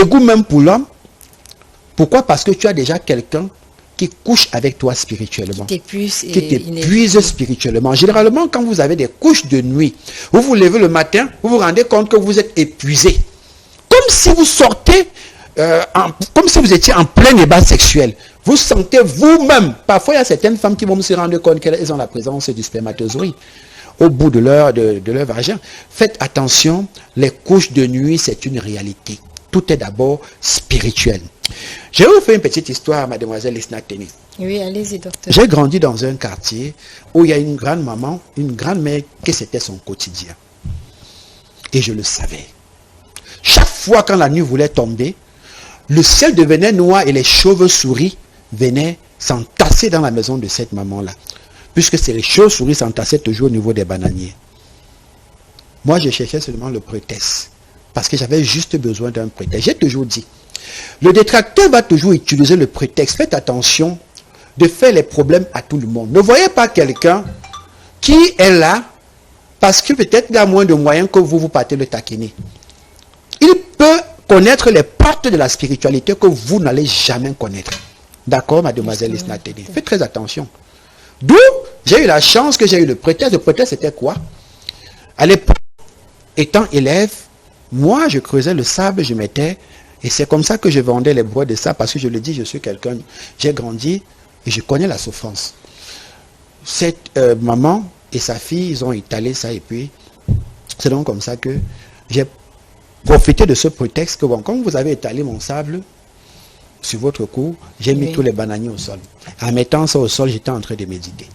dégoût même pour l'homme. Pourquoi? Parce que tu as déjà quelqu'un qui couche avec toi spirituellement, qui t'épuise spirituellement. Généralement, quand vous avez des couches de nuit, vous vous levez le matin, vous vous rendez compte que vous êtes épuisé. Comme si vous sortez, comme si vous étiez en plein débat sexuel. Vous sentez vous-même. Parfois, il y a certaines femmes qui vont se rendre compte qu'elles ont la présence du spermatozoïde au bout de leur vagin. Faites attention, les couches de nuit, c'est une réalité. Tout est d'abord spirituel. Je vais vous faire une petite histoire, mademoiselle Lisna Teni. Oui, allez-y, docteur. J'ai grandi dans un quartier où il y a une grande maman, une grand-mère, que c'était son quotidien. Et je le savais. Chaque fois quand la nuit voulait tomber, le ciel devenait noir et les chauves-souris venaient s'entasser dans la maison de cette maman-là. Puisque c'est les chauves-souris s'entassaient toujours au niveau des bananiers. Moi, je cherchais seulement le prétexte. Parce que j'avais juste besoin d'un prétexte. J'ai toujours dit, le détracteur va toujours utiliser le prétexte. Faites attention de faire les problèmes à tout le monde. Ne voyez pas quelqu'un qui est là parce que peut-être il a moins de moyens que vous partez le taquiner. Il peut connaître les portes de la spiritualité que vous n'allez jamais connaître. D'accord, mademoiselle Lisna Teni? Faites très attention. D'où j'ai eu la chance que j'ai eu le prétexte. Le prétexte c'était quoi? À l'époque, étant élève, moi je creusais le sable, je mettais, et c'est comme ça que je vendais les bois de sable, parce que je le dis, je suis quelqu'un, j'ai grandi et je connais la souffrance. Cette maman et sa fille, ils ont étalé ça, et puis c'est donc comme ça que j'ai profité de ce prétexte que, bon, comme vous avez étalé mon sable sur votre cou, j'ai mis tous les bananiers au sol. En mettant ça au sol, j'étais en train de méditer.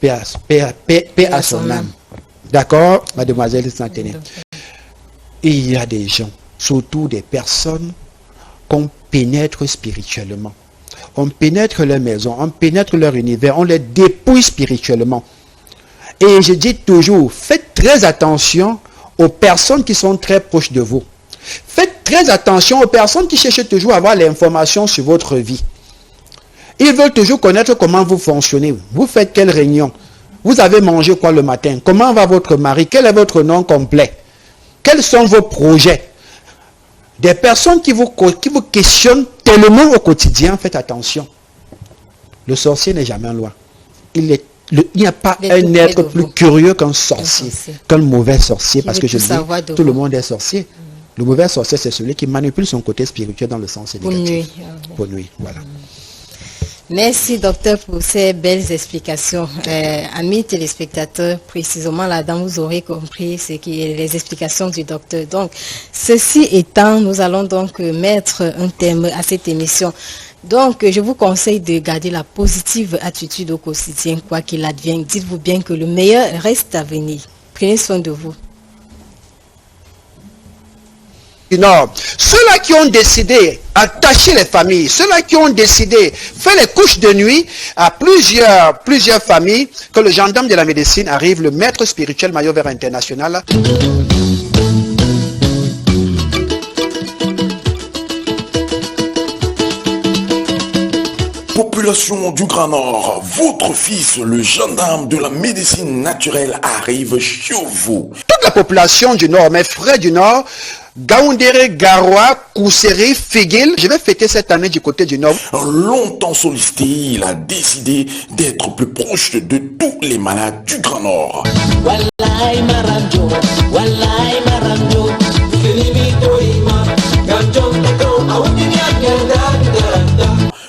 Paix à son âme. D'accord, mademoiselle Lisna Teni? Il y a des gens, surtout des personnes, qu'on pénètre spirituellement. On pénètre leur maison, on pénètre leur univers, on les dépouille spirituellement. Et je dis toujours, faites très attention aux personnes qui sont très proches de vous. Faites très attention aux personnes qui cherchent toujours à avoir l'information sur votre vie. Ils veulent toujours connaître comment vous fonctionnez. Vous faites quelle réunion? Vous avez mangé quoi le matin? Comment va votre mari? Quel est votre nom complet? Quels sont vos projets? Des personnes qui vous questionnent tellement au quotidien, faites attention. Le sorcier n'est jamais loin. Il n'y a pas un être plus curieux qu'un sorcier, qu'un mauvais sorcier, parce que je dis, tout le monde est sorcier. Le mauvais sorcier, c'est celui qui manipule son côté spirituel dans le sens négatif. Pour nuit, voilà. Merci, docteur, pour ces belles explications. Amis téléspectateurs, précisément là-dedans, vous aurez compris ce qui est les explications du docteur. Donc, ceci étant, nous allons donc mettre un thème à cette émission. Donc, je vous conseille de garder la positive attitude au quotidien, quoi qu'il advienne. Dites-vous bien que le meilleur reste à venir. Prenez soin de vous. Non, ceux-là qui ont décidé attacher les familles, ceux-là qui ont décidé faire les couches de nuit à plusieurs familles, que le gendarme de la médecine arrive, le maître spirituel maillot vert international. Population du Grand Nord, votre fils, le gendarme de la médecine naturelle, arrive chez vous. Toute la population du Nord, mes frères du Nord, Gaoundéré, Garoua, Kousseri, Figuil, je vais fêter cette année du côté du Nord. Longtemps sollicité, il a décidé d'être plus proche de tous les malades du Grand Nord.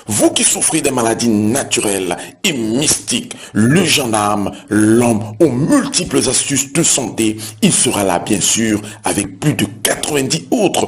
Vous qui souffrez des maladies naturelles et mystiques, le gendarme, l'homme aux multiples astuces de santé, il sera là bien sûr avec plus de 90 autres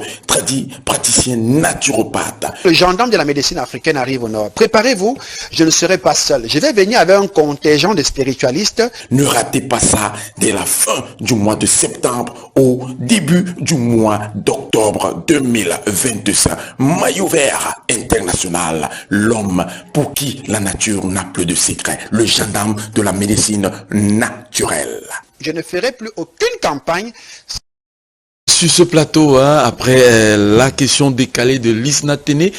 praticiens naturopathes. Le gendarme de la médecine africaine arrive au Nord. Préparez-vous, je ne serai pas seul. Je vais venir avec un contingent de spiritualistes. Ne ratez pas ça dès la fin du mois de septembre au début du mois d'octobre 2025. Maillot vert international. L'homme pour qui la nature n'a plus de secret, le gendarme de la médecine naturelle. Je ne ferai plus aucune campagne. Sur ce plateau, après la question décalée de Lisna Teni,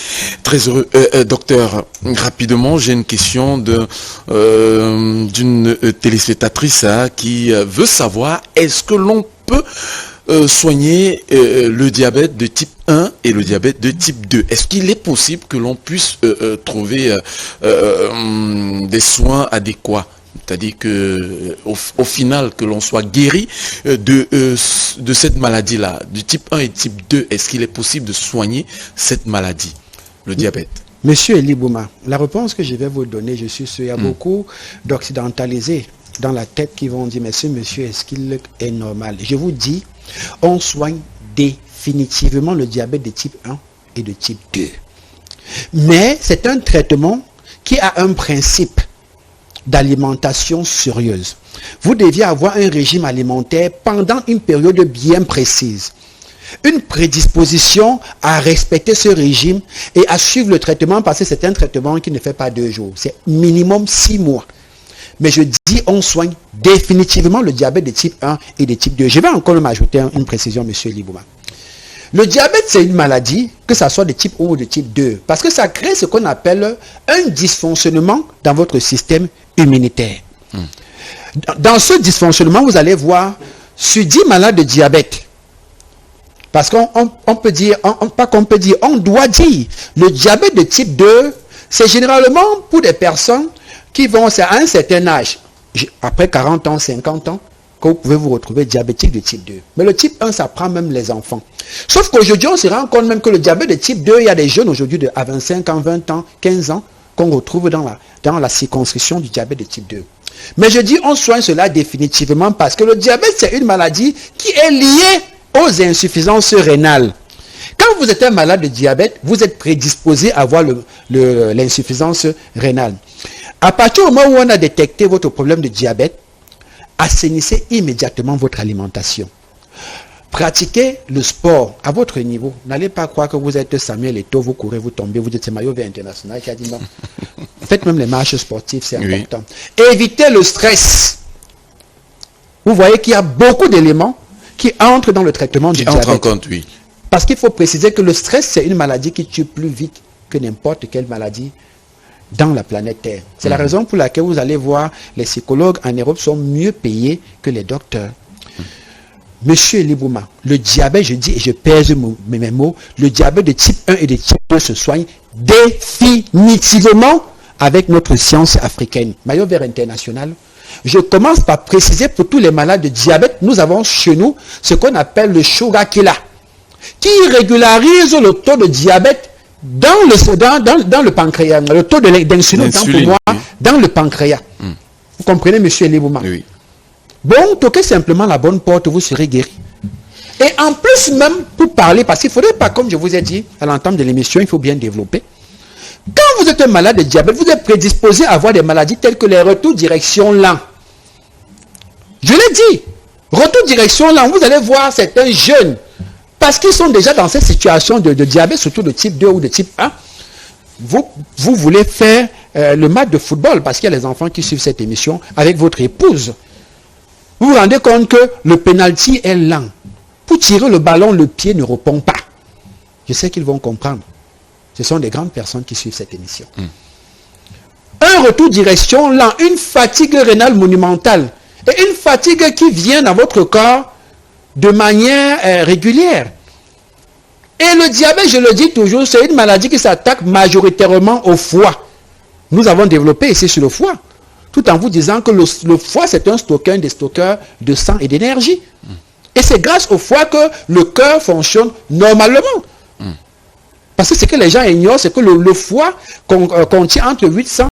très heureux, docteur, rapidement, j'ai une question d'une téléspectatrice qui veut savoir, est-ce que l'on peut soigner le diabète de type 1 et le diabète de type 2? Est-ce qu'il est possible que l'on puisse trouver des soins adéquats? C'est-à-dire que au final, que l'on soit guéri de cette maladie-là, du type 1 et type 2, est-ce qu'il est possible de soigner cette maladie, le diabète? Monsieur Elie Bouma, la réponse que je vais vous donner, je suis sûr, il y a beaucoup d'occidentalisés dans la tête qui vont dire, monsieur, est-ce qu'il est normal? Je vous dis, on soigne définitivement le diabète de type 1 et de type 2. Mais c'est un traitement qui a un principe d'alimentation sérieuse. Vous deviez avoir un régime alimentaire pendant une période bien précise. Une prédisposition à respecter ce régime et à suivre le traitement, parce que c'est un traitement qui ne fait pas 2 jours. C'est minimum 6 mois. Mais je dis, on soigne définitivement le diabète de type 1 et de type 2. Je vais encore m'ajouter une précision, monsieur Libouma. Le diabète, c'est une maladie, que ça soit de type 1 ou de type 2, parce que ça crée ce qu'on appelle un dysfonctionnement dans votre système immunitaire. Dans ce dysfonctionnement, vous allez voir, sur 10 malades de diabète, parce qu'on peut dire, on doit dire, le diabète de type 2, c'est généralement pour des personnes qui vont à un certain âge, après 40 ans, 50 ans, que vous pouvez vous retrouver diabétique de type 2. Mais le type 1, ça prend même les enfants. Sauf qu'aujourd'hui, on se rend compte même que le diabète de type 2, il y a des jeunes aujourd'hui à 25 ans, 20 ans, 15 ans, qu'on retrouve dans la circonscription du diabète de type 2. Mais je dis, on soigne cela définitivement parce que le diabète, c'est une maladie qui est liée aux insuffisances rénales. Quand vous êtes un malade de diabète, vous êtes prédisposé à avoir l'insuffisance rénale. À partir du moment où on a détecté votre problème de diabète, assainissez immédiatement votre alimentation. Pratiquez le sport à votre niveau. N'allez pas croire que vous êtes Samuel Eto'o, vous courez, vous tombez, vous dites c'est maillot vert international qui a dit non. Faites même les marches sportives, c'est important. Évitez le stress. Vous voyez qu'il y a beaucoup d'éléments qui entrent dans le traitement du diabète. En compte, oui. Parce qu'il faut préciser que le stress, c'est une maladie qui tue plus vite que n'importe quelle maladie dans la planète Terre. C'est la raison pour laquelle vous allez voir les psychologues en Europe sont mieux payés que les docteurs. Monsieur Libouma, le diabète, je dis et je pèse mes mots, le diabète de type 1 et de type 2 se soigne définitivement avec notre science africaine. Maillot vert international. Je commence par préciser pour tous les malades de diabète, nous avons chez nous ce qu'on appelle le sugar killer, qui régularise le taux de diabète dans le pancréas, le taux d'insuline, dans le pancréas. Vous comprenez, monsieur Libouma? Oui. Bon, toquez simplement la bonne porte, vous serez guéri. Et en plus même, pour parler, parce qu'il ne faudrait pas, comme je vous ai dit, à l'entame de l'émission, il faut bien développer. Quand vous êtes un malade de diabète, vous êtes prédisposé à avoir des maladies telles que les retours direction lents. Je l'ai dit, retour direction lent, vous allez voir certains jeunes, parce qu'ils sont déjà dans cette situation de diabète, surtout de type 2 ou de type 1, vous voulez faire le match de football, parce qu'il y a les enfants qui suivent cette émission, avec votre épouse. Vous vous rendez compte que le penalty est lent. Pour tirer le ballon, le pied ne répond pas. Je sais qu'ils vont comprendre. Ce sont des grandes personnes qui suivent cette émission. Un retour direction lent, une fatigue rénale monumentale, et une fatigue qui vient dans votre corps de manière régulière. Et le diabète, je le dis toujours, c'est une maladie qui s'attaque majoritairement au foie. Nous avons développé ici sur le foie, tout en vous disant que le foie, c'est un des stockeurs de sang et d'énergie. Et c'est grâce au foie que le cœur fonctionne normalement. Parce que ce que les gens ignorent, c'est que le foie contient entre 800